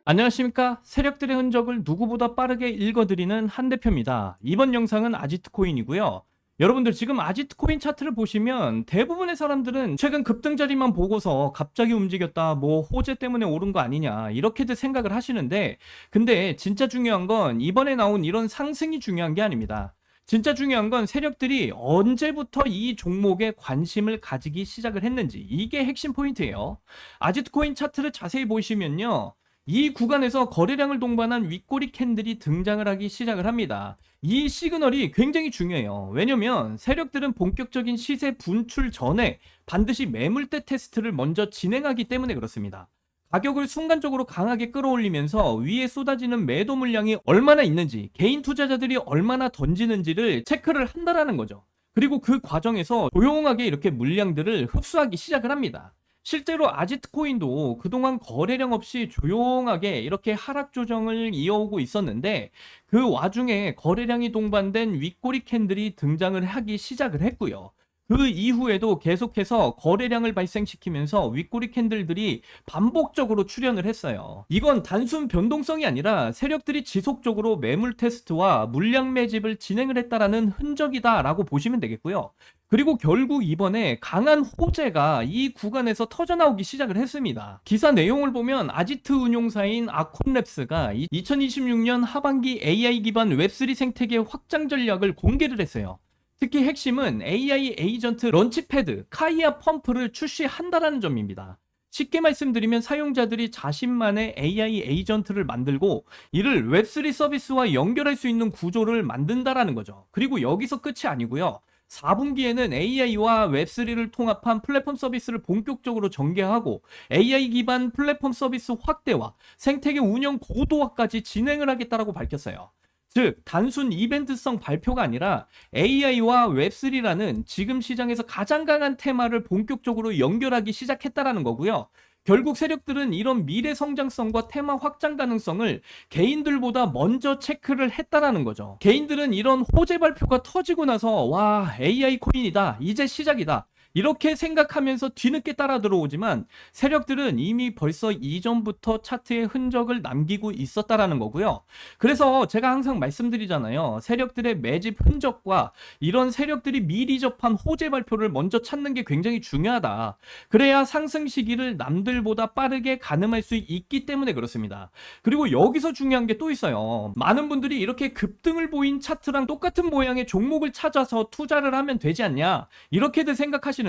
안녕하십니까. 세력들의 흔적을 누구보다 빠르게 읽어드리는 한 대표입니다. 이번 영상은 아지트코인이고요. 여러분들 지금 아지트코인 차트를 보시면 대부분의 사람들은 최근 급등자리만 보고서 갑자기 움직였다, 뭐 호재 때문에 오른 거 아니냐 이렇게들 생각을 하시는데, 근데 진짜 중요한 건 이번에 나온 이런 상승이 중요한 게 아닙니다. 진짜 중요한 건 세력들이 언제부터 이 종목에 관심을 가지기 시작을 했는지, 이게 핵심 포인트예요. 아지트코인 차트를 자세히 보시면요, 이 구간에서 거래량을 동반한 윗꼬리 캔들이 등장을 하기 시작을 합니다. 이 시그널이 굉장히 중요해요. 왜냐면 세력들은 본격적인 시세 분출 전에 반드시 매물대 테스트를 먼저 진행하기 때문에 그렇습니다. 가격을 순간적으로 강하게 끌어올리면서 위에 쏟아지는 매도 물량이 얼마나 있는지, 개인 투자자들이 얼마나 던지는지를 체크를 한다라는 거죠. 그리고 그 과정에서 조용하게 이렇게 물량들을 흡수하기 시작을 합니다. 실제로 아지트코인도 그동안 거래량 없이 조용하게 이렇게 하락 조정을 이어오고 있었는데, 그 와중에 거래량이 동반된 윗꼬리 캔들이 등장을 하기 시작을 했고요. 그 이후에도 계속해서 거래량을 발생시키면서 윗꼬리 캔들들이 반복적으로 출현을 했어요. 이건 단순 변동성이 아니라 세력들이 지속적으로 매물 테스트와 물량 매집을 진행을 했다라는 흔적이다라고 보시면 되겠고요. 그리고 결국 이번에 강한 호재가 이 구간에서 터져나오기 시작을 했습니다. 기사 내용을 보면 아지트 운용사인 아콘랩스가 2026년 하반기 AI 기반 웹3 생태계 확장 전략을 공개를 했어요. 특히 핵심은 AI 에이전트 런치패드 카이아 펌프를 출시한다라는 점입니다. 쉽게 말씀드리면 사용자들이 자신만의 AI 에이전트를 만들고 이를 웹3 서비스와 연결할 수 있는 구조를 만든다라는 거죠. 그리고 여기서 끝이 아니고요. 4분기에는 AI와 웹3를 통합한 플랫폼 서비스를 본격적으로 전개하고 AI 기반 플랫폼 서비스 확대와 생태계 운영 고도화까지 진행을 하겠다라고 밝혔어요. 즉, 단순 이벤트성 발표가 아니라 AI와 웹3라는 지금 시장에서 가장 강한 테마를 본격적으로 연결하기 시작했다라는 거고요. 결국 세력들은 이런 미래 성장성과 테마 확장 가능성을 개인들보다 먼저 체크를 했다라는 거죠. 개인들은 이런 호재 발표가 터지고 나서 와, AI 코인이다, 이제 시작이다, 이렇게 생각하면서 뒤늦게 따라 들어오지만 세력들은 이미 벌써 이전부터 차트에 흔적을 남기고 있었다라는 거고요. 그래서 제가 항상 말씀드리잖아요. 세력들의 매집 흔적과 이런 세력들이 미리 접한 호재 발표를 먼저 찾는 게 굉장히 중요하다. 그래야 상승 시기를 남들보다 빠르게 가늠할 수 있기 때문에 그렇습니다. 그리고 여기서 중요한 게 또 있어요. 많은 분들이 이렇게 급등을 보인 차트랑 똑같은 모양의 종목을 찾아서 투자를 하면 되지 않냐, 이렇게들 생각하시는데요.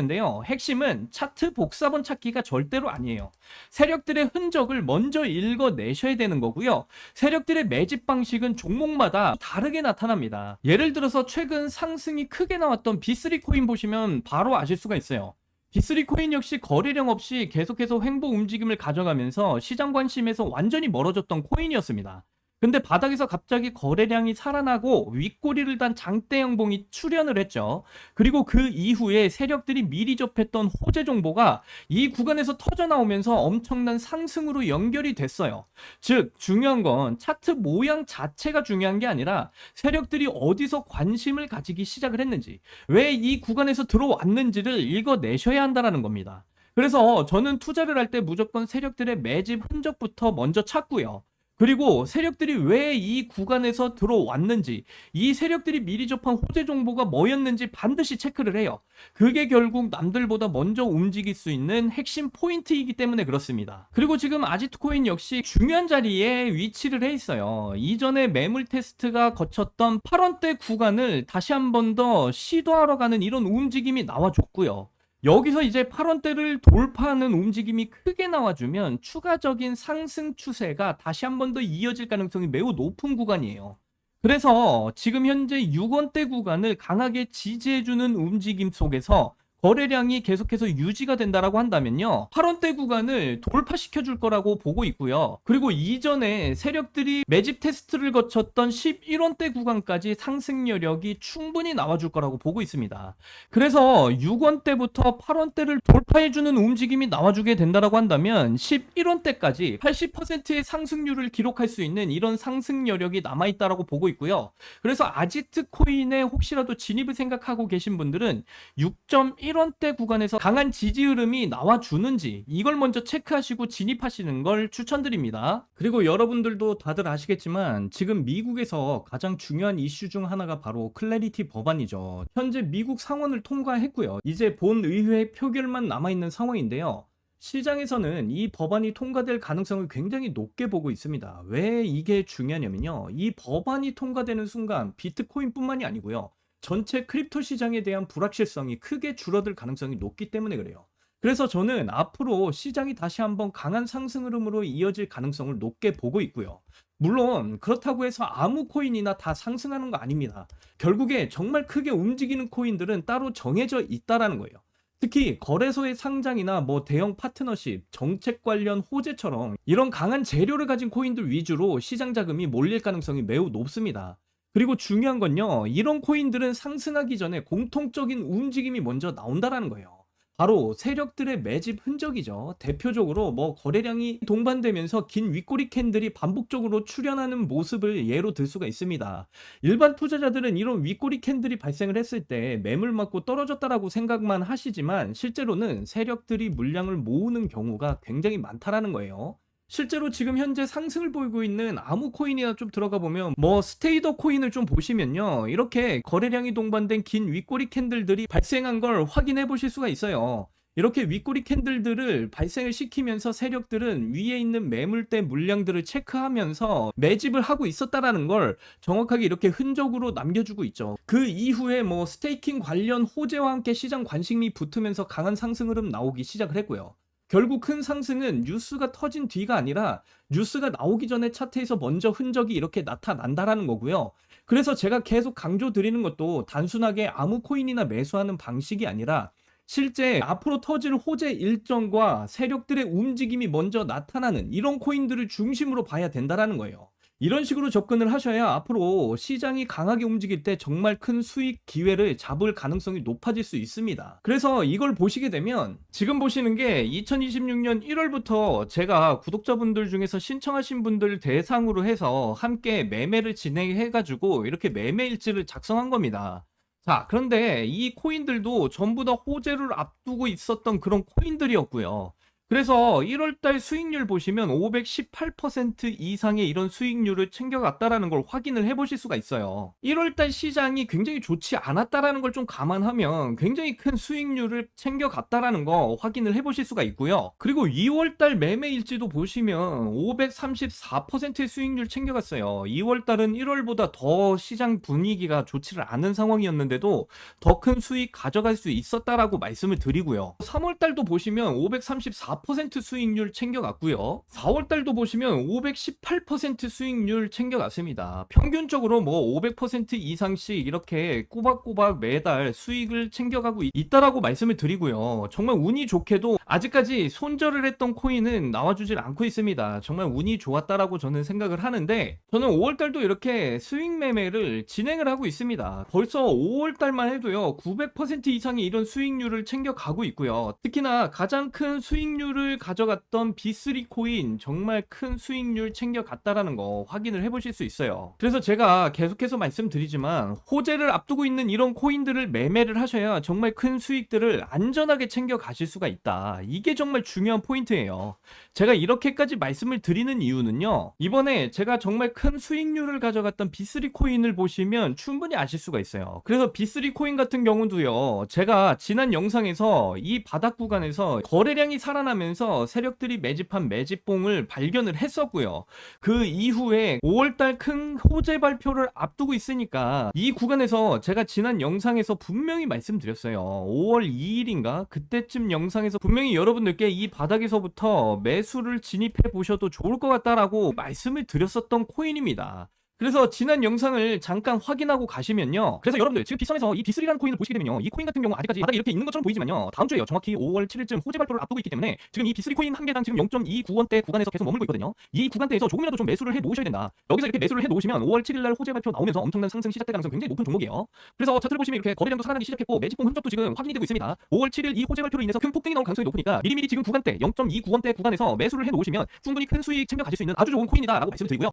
핵심은 차트 복사본 찾기가 절대로 아니에요. 세력들의 흔적을 먼저 읽어내셔야 되는 거고요. 세력들의 매집 방식은 종목마다 다르게 나타납니다. 예를 들어서 최근 상승이 크게 나왔던 B3 코인 보시면 바로 아실 수가 있어요. B3 코인 역시 거래량 없이 계속해서 횡보 움직임을 가져가면서 시장 관심에서 완전히 멀어졌던 코인이었습니다. 근데 바닥에서 갑자기 거래량이 살아나고 윗꼬리를 단 장대 양봉이 출현을 했죠. 그리고 그 이후에 세력들이 미리 접했던 호재 정보가 이 구간에서 터져 나오면서 엄청난 상승으로 연결이 됐어요. 즉, 중요한 건 차트 모양 자체가 중요한 게 아니라 세력들이 어디서 관심을 가지기 시작을 했는지, 왜 이 구간에서 들어왔는지를 읽어내셔야 한다는 겁니다. 그래서 저는 투자를 할 때 무조건 세력들의 매집 흔적부터 먼저 찾고요. 그리고 세력들이 왜 이 구간에서 들어왔는지, 이 세력들이 미리 접한 호재 정보가 뭐였는지 반드시 체크를 해요. 그게 결국 남들보다 먼저 움직일 수 있는 핵심 포인트이기 때문에 그렇습니다. 그리고 지금 아지트코인 역시 중요한 자리에 위치를 해 있어요. 이전에 매물 테스트가 거쳤던 8원대 구간을 다시 한 번 더 시도하러 가는 이런 움직임이 나와줬고요. 여기서 이제 8원대를 돌파하는 움직임이 크게 나와주면 추가적인 상승 추세가 다시 한 번 더 이어질 가능성이 매우 높은 구간이에요. 그래서 지금 현재 6원대 구간을 강하게 지지해주는 움직임 속에서 거래량이 계속해서 유지가 된다라고 한다면요, 8원대 구간을 돌파시켜 줄 거라고 보고 있고요. 그리고 이전에 세력들이 매집 테스트를 거쳤던 11원대 구간까지 상승 여력이 충분히 나와줄 거라고 보고 있습니다. 그래서 6원대부터 8원대를 돌파해주는 움직임이 나와주게 된다라고 한다면 11원대까지 80%의 상승률을 기록할 수 있는 이런 상승 여력이 남아있다라고 보고 있고요. 그래서 아지트 코인에 혹시라도 진입을 생각하고 계신 분들은 6.1 1원대 구간에서 강한 지지 흐름이 나와주는지 이걸 먼저 체크하시고 진입하시는 걸 추천드립니다. 그리고 여러분들도 다들 아시겠지만 지금 미국에서 가장 중요한 이슈 중 하나가 바로 클래리티 법안이죠. 현재 미국 상원을 통과했고요. 이제 본의회 표결만 남아있는 상황인데요. 시장에서는 이 법안이 통과될 가능성을 굉장히 높게 보고 있습니다. 왜 이게 중요하냐면요. 이 법안이 통과되는 순간 비트코인뿐만이 아니고요. 전체 크립토 시장에 대한 불확실성이 크게 줄어들 가능성이 높기 때문에 그래요. 그래서 저는 앞으로 시장이 다시 한번 강한 상승 흐름으로 이어질 가능성을 높게 보고 있고요. 물론 그렇다고 해서 아무 코인이나 다 상승하는 거 아닙니다. 결국에 정말 크게 움직이는 코인들은 따로 정해져 있다라는 거예요. 특히 거래소의 상장이나 뭐 대형 파트너십, 정책 관련 호재처럼 이런 강한 재료를 가진 코인들 위주로 시장 자금이 몰릴 가능성이 매우 높습니다. 그리고 중요한 건요, 이런 코인들은 상승하기 전에 공통적인 움직임이 먼저 나온다라는 거예요. 바로 세력들의 매집 흔적이죠. 대표적으로 뭐 거래량이 동반되면서 긴 윗꼬리 캔들이 반복적으로 출현하는 모습을 예로 들 수가 있습니다. 일반 투자자들은 이런 윗꼬리 캔들이 발생을 했을 때 매물 맞고 떨어졌다라고 생각만 하시지만 실제로는 세력들이 물량을 모으는 경우가 굉장히 많다라는 거예요. 실제로 지금 현재 상승을 보이고 있는 아무 코인이나 좀 들어가 보면 뭐 스테이더 코인을 좀 보시면요, 이렇게 거래량이 동반된 긴 윗꼬리 캔들들이 발생한 걸 확인해 보실 수가 있어요. 이렇게 윗꼬리 캔들들을 발생을 시키면서 세력들은 위에 있는 매물대 물량들을 체크하면서 매집을 하고 있었다라는 걸 정확하게 이렇게 흔적으로 남겨주고 있죠. 그 이후에 뭐 스테이킹 관련 호재와 함께 시장 관심이 붙으면서 강한 상승 흐름 나오기 시작을 했고요. 결국 큰 상승은 뉴스가 터진 뒤가 아니라 뉴스가 나오기 전에 차트에서 먼저 흔적이 이렇게 나타난다라는 거고요. 그래서 제가 계속 강조드리는 것도 단순하게 아무 코인이나 매수하는 방식이 아니라 실제 앞으로 터질 호재 일정과 세력들의 움직임이 먼저 나타나는 이런 코인들을 중심으로 봐야 된다라는 거예요. 이런 식으로 접근을 하셔야 앞으로 시장이 강하게 움직일 때 정말 큰 수익 기회를 잡을 가능성이 높아질 수 있습니다. 그래서 이걸 보시게 되면 지금 보시는 게 2026년 1월부터 제가 구독자분들 중에서 신청하신 분들 대상으로 해서 함께 매매를 진행해가지고 이렇게 매매 일지를 작성한 겁니다. 자, 그런데 이 코인들도 전부 다 호재를 앞두고 있었던 그런 코인들이었고요. 그래서 1월달 수익률 보시면 518% 이상의 이런 수익률을 챙겨갔다라는 걸 확인을 해보실 수가 있어요. 1월달 시장이 굉장히 좋지 않았다라는 걸 좀 감안하면 굉장히 큰 수익률을 챙겨갔다라는 거 확인을 해보실 수가 있고요. 그리고 2월달 매매 일지도 보시면 534%의 수익률 챙겨갔어요. 2월달은 1월보다 더 시장 분위기가 좋지를 않은 상황이었는데도 더 큰 수익 가져갈 수 있었다라고 말씀을 드리고요. 3월달도 보시면 534% 수익률 챙겨갔고요. 4월달도 보시면 518% 수익률 챙겨갔습니다. 평균적으로 뭐 500% 이상씩 이렇게 꼬박꼬박 매달 수익을 챙겨가고 있다라고 말씀을 드리고요. 정말 운이 좋게도 아직까지 손절을 했던 코인은 나와주질 않고 있습니다. 정말 운이 좋았다라고 저는 생각을 하는데, 저는 5월달도 이렇게 수익 매매를 진행을 하고 있습니다. 벌써 5월달만 해도요 900% 이상의 이런 수익률을 챙겨가고 있고요. 특히나 가장 큰 수익률을 가져갔던 B3 코인 정말 큰 수익률 챙겨갔다라는 거 확인을 해보실 수 있어요. 그래서 제가 계속해서 말씀드리지만 호재를 앞두고 있는 이런 코인들을 매매를 하셔야 정말 큰 수익들을 안전하게 챙겨 가실 수가 있다. 이게 정말 중요한 포인트예요. 제가 이렇게까지 말씀을 드리는 이유는요, 이번에 제가 정말 큰 수익률을 가져갔던 B3 코인을 보시면 충분히 아실 수가 있어요. 그래서 B3 코인 같은 경우도요, 제가 지난 영상에서 이 바닥 구간에서 거래량이 살아나면서 세력들이 매집한 매집봉을 발견을 했었고요. 그 이후에 5월달 큰 호재 발표를 앞두고 있으니까 이 구간에서 제가 지난 영상에서 분명히 말씀드렸어요. 5월 2일인가 그때쯤 영상에서 분명히 여러분들께 이 바닥에서부터 매수를 진입해 보셔도 좋을 것 같다라고 말씀을 드렸었던 코인입니다. 그래서 지난 영상을 잠깐 확인하고 가시면요, 그래서 여러분들 지금 빗선에서 이 B3라는 코인을 보시게 되면요, 이 코인 같은 경우 아직까지 바닥에 이렇게 있는 것처럼 보이지만요, 다음 주에요 정확히 5월 7일쯤 호재 발표를 앞두고 있기 때문에 지금 이 B3 코인 한 개당 지금 0.29원대 구간에서 계속 머물고 있거든요. 이 구간대에서 조금이라도 좀 매수를 해 놓으셔야 된다. 여기서 이렇게 매수를 해 놓으시면 5월 7일날 호재 발표 나오면서 엄청난 상승 시작될 가능성이 굉장히 높은 종목이에요. 그래서 차트를 보시면 이렇게 거래량도 살아나기 시작했고 매집봉 흔적도 지금 확인이 되고 있습니다. 5월 7일 이 호재 발표로 인해서 큰 폭등이 나올 가능성이 높으니까 미리미리 지금 구간대 0.29원대 구간에서 매수를 해 놓으시면 충분히 큰 수익 챙겨 가실 수 있는 아주 좋은 코인이다 라고 말씀을 드리고요.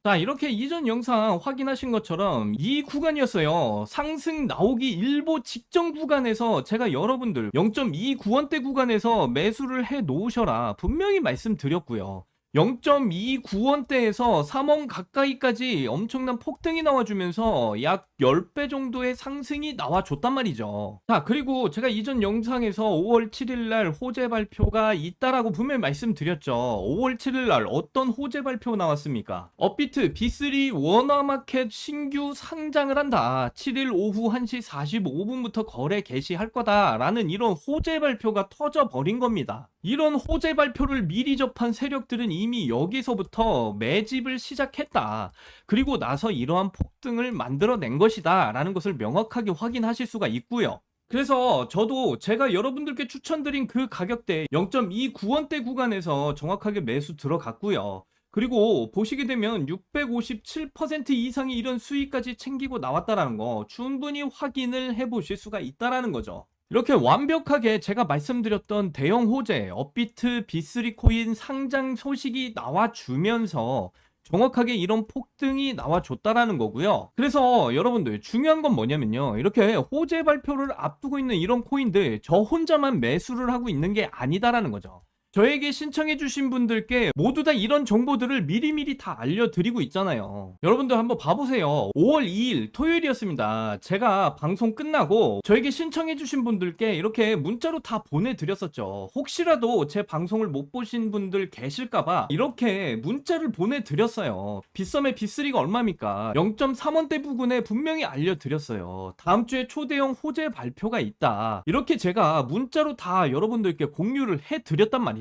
자, 이렇게 이전 영상 확인하신 것처럼 이 구간이었어요. 상승 나오기 일보 직전 구간에서 제가 여러분들 0.29원대 구간에서 매수를 해 놓으셔라 분명히 말씀드렸고요. 0.29원대에서 3원 가까이까지 엄청난 폭등이 나와주면서 약 10배 정도의 상승이 나와줬단 말이죠. 자, 그리고 제가 이전 영상에서 5월 7일날 호재 발표가 있다라고 분명히 말씀드렸죠. 5월 7일날 어떤 호재 발표 나왔습니까? 업비트 B3 워너마켓 신규 상장을 한다. 7일 오후 1시 45분부터 거래 개시할 거다라는 이런 호재 발표가 터져버린 겁니다. 이런 호재 발표를 미리 접한 세력들은 이미 여기서부터 매집을 시작했다. 그리고 나서 이러한 폭등을 만들어낸 것이다 라는 것을 명확하게 확인하실 수가 있고요. 그래서 저도 제가 여러분들께 추천드린 그 가격대 0.29원대 구간에서 정확하게 매수 들어갔고요. 그리고 보시게 되면 657% 이상의 이런 수익까지 챙기고 나왔다라는 거 충분히 확인을 해 보실 수가 있다라는 거죠. 이렇게 완벽하게 제가 말씀드렸던 대형 호재, 업비트 B3 코인 상장 소식이 나와주면서 정확하게 이런 폭등이 나와줬다라는 거고요. 그래서 여러분들 중요한 건 뭐냐면요. 이렇게 호재 발표를 앞두고 있는 이런 코인들 저 혼자만 매수를 하고 있는 게 아니다라는 거죠. 저에게 신청해주신 분들께 모두 다 이런 정보들을 미리미리 다 알려드리고 있잖아요. 여러분들 한번 봐보세요. 5월 2일 토요일이었습니다. 제가 방송 끝나고 저에게 신청해주신 분들께 이렇게 문자로 다 보내드렸었죠. 혹시라도 제 방송을 못 보신 분들 계실까봐 이렇게 문자를 보내드렸어요. 빗썸의 B3가 얼마입니까? 0.3원대 부근에 분명히 알려드렸어요. 다음 주에 초대형 호재 발표가 있다. 이렇게 제가 문자로 다 여러분들께 공유를 해드렸단 말이에요.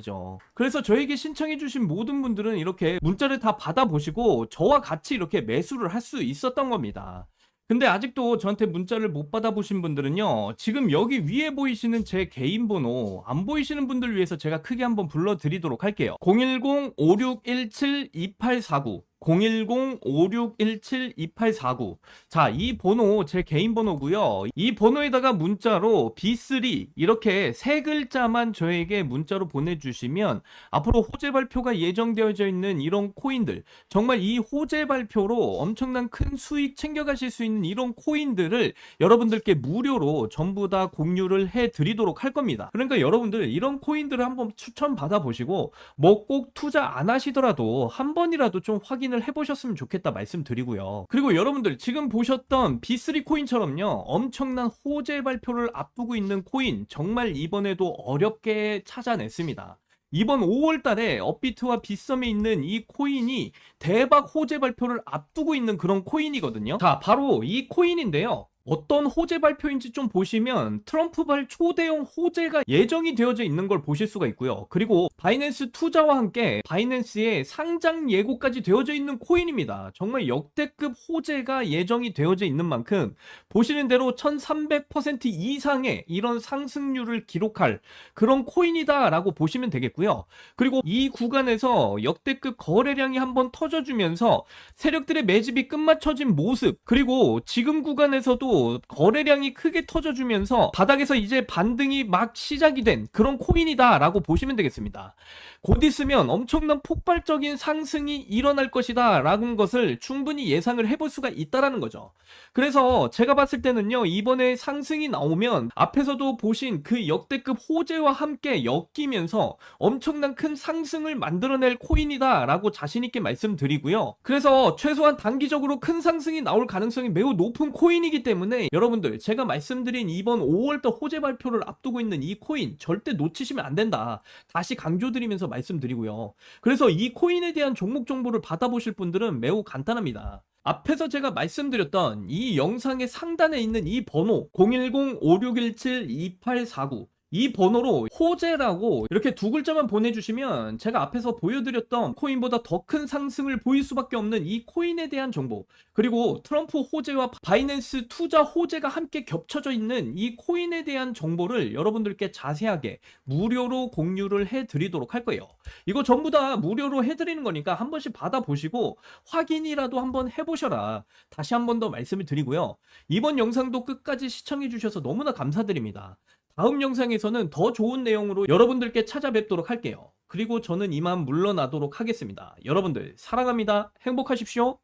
그래서 저에게 신청해주신 모든 분들은 이렇게 문자를 다 받아보시고 저와 같이 이렇게 매수를 할 수 있었던 겁니다. 근데 아직도 저한테 문자를 못 받아보신 분들은요, 지금 여기 위에 보이시는 제 개인 번호 안 보이시는 분들 위해서 제가 크게 한번 불러드리도록 할게요. 010-5617-2849 010-5617-2849. 자, 이 번호 제 개인 번호고요. 이 번호에다가 문자로 B3 이렇게 세 글자만 저에게 문자로 보내주시면 앞으로 호재 발표가 예정되어져 있는 이런 코인들, 정말 이 호재 발표로 엄청난 큰 수익 챙겨가실 수 있는 이런 코인들을 여러분들께 무료로 전부 다 공유를 해드리도록 할 겁니다. 그러니까 여러분들 이런 코인들을 한번 추천 받아보시고 뭐 꼭 투자 안 하시더라도 한 번이라도 좀 확인을 해보셨으면 좋겠다 말씀드리고요. 그리고 여러분들 지금 보셨던 B3 코인처럼요, 엄청난 호재 발표를 앞두고 있는 코인 정말 이번에도 어렵게 찾아냈습니다. 이번 5월 달에 업비트와 빗썸에 있는 이 코인이 대박 호재 발표를 앞두고 있는 그런 코인이거든요. 자, 바로 이 코인인데요. 어떤 호재 발표인지 좀 보시면 트럼프발 초대형 호재가 예정이 되어져 있는 걸 보실 수가 있고요. 그리고 바이낸스 투자와 함께 바이낸스의 상장 예고까지 되어져 있는 코인입니다. 정말 역대급 호재가 예정이 되어져 있는 만큼 보시는 대로 1300% 이상의 이런 상승률을 기록할 그런 코인이다 라고 보시면 되겠고요. 그리고 이 구간에서 역대급 거래량이 한번 터져주면서 세력들의 매집이 끝마쳐진 모습, 그리고 지금 구간에서도 거래량이 크게 터져주면서 바닥에서 이제 반등이 막 시작이 된 그런 코인이다 라고 보시면 되겠습니다. 곧 있으면 엄청난 폭발적인 상승이 일어날 것이다 라는 것을 충분히 예상을 해볼 수가 있다라는 거죠. 그래서 제가 봤을 때는요, 이번에 상승이 나오면 앞에서도 보신 그 역대급 호재와 함께 엮이면서 엄청난 큰 상승을 만들어낼 코인이다 라고 자신있게 말씀드리고요. 그래서 최소한 단기적으로 큰 상승이 나올 가능성이 매우 높은 코인이기 때문에 여러분들 제가 말씀드린 이번 5월달 호재 발표를 앞두고 있는 이 코인 절대 놓치시면 안 된다, 다시 강조드리면서 말씀드리고요. 그래서 이 코인에 대한 종목 정보를 받아보실 분들은 매우 간단합니다. 앞에서 제가 말씀드렸던 이 영상의 상단에 있는 이 번호 010-5617-2849, 이 번호로 호재라고 이렇게 두 글자만 보내주시면 제가 앞에서 보여드렸던 코인보다 더 큰 상승을 보일 수밖에 없는 이 코인에 대한 정보, 그리고 트럼프 호재와 바이낸스 투자 호재가 함께 겹쳐져 있는 이 코인에 대한 정보를 여러분들께 자세하게 무료로 공유를 해드리도록 할 거예요. 이거 전부 다 무료로 해드리는 거니까 한 번씩 받아보시고 확인이라도 한번 해보셔라, 다시 한 번 더 말씀을 드리고요. 이번 영상도 끝까지 시청해 주셔서 너무나 감사드립니다. 다음 영상에서는 더 좋은 내용으로 여러분들께 찾아뵙도록 할게요. 그리고 저는 이만 물러나도록 하겠습니다. 여러분들 사랑합니다. 행복하십시오.